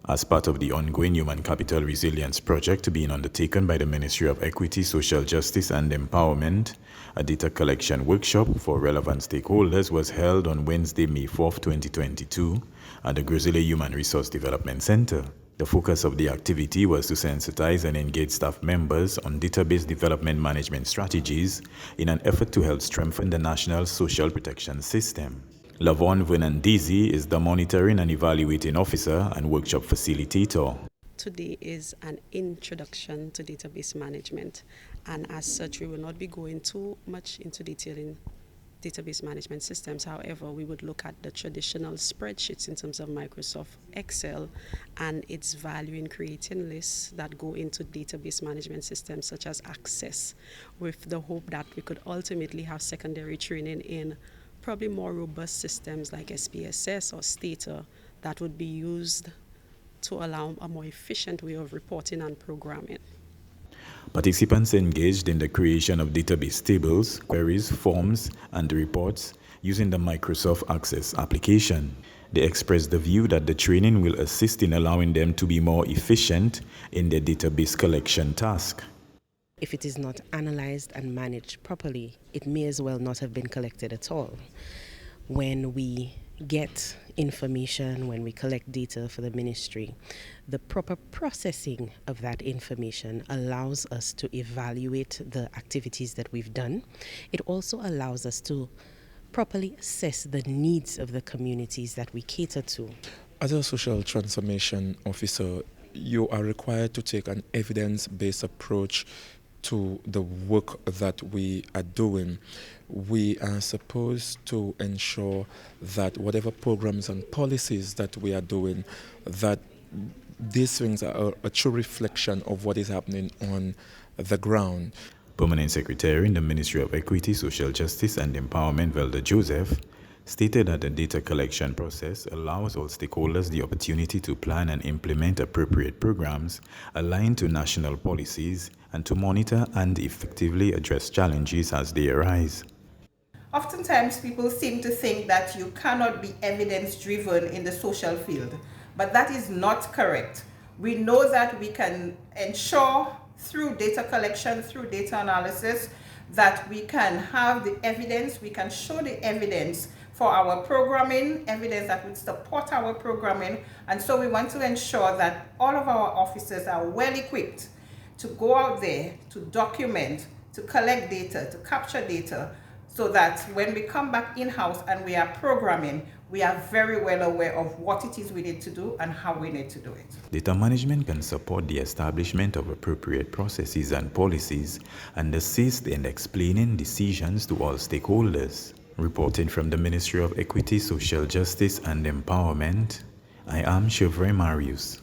As part of the ongoing Human Capital Resilience Project being undertaken by the Ministry of Equity, Social Justice and Empowerment, a data collection workshop for relevant stakeholders was held on Wednesday, May 4, 2022 at the Gros Human Resource Development Center. The focus of the activity was to sensitize and engage staff members on database development management strategies in an effort to help strengthen the national social protection system. Lavon Vernandisi is the Monitoring and Evaluating Officer and Workshop Facilitator. Today is an introduction to database management, and as such we will not be going too much into detail in database management systems. However, we would look at the traditional spreadsheets in terms of Microsoft Excel and its value in creating lists that go into database management systems such as Access, with the hope that we could ultimately have secondary training in probably more robust systems like SPSS or Stata that would be used to allow a more efficient way of reporting and programming. Participants engaged in the creation of database tables, queries, forms, and reports using the Microsoft Access application. They expressed the view that the training will assist in allowing them to be more efficient in their database collection task. If it is not analyzed and managed properly, it may as well not have been collected at all. When we get information, when we collect data for the ministry, the proper processing of that information allows us to evaluate the activities that we've done. It also allows us to properly assess the needs of the communities that we cater to. As a social transformation officer, you are required to take an evidence-based approach to the work that we are doing. We are supposed to ensure that whatever programs and policies that we are doing, that these things are a true reflection of what is happening on the ground. Permanent Secretary in the Ministry of Equity, Social Justice and Empowerment, Velda Joseph, stated that the data collection process allows all stakeholders the opportunity to plan and implement appropriate programs aligned to national policies and to monitor and effectively address challenges as they arise. Oftentimes people seem to think that you cannot be evidence-driven in the social field, but that is not correct. We know that we can ensure through data collection, through data analysis, that we can have the evidence, we can show the evidence for our programming, evidence that would support our programming, and so we want to ensure that all of our officers are well equipped to go out there, to document, to collect data, to capture data, so that when we come back in-house and we are programming, we are very well aware of what it is we need to do and how we need to do it. Data management can support the establishment of appropriate processes and policies and assist in explaining decisions to all stakeholders. Reporting from the Ministry of Equity, Social Justice and Empowerment, I am Chevrolet Marius.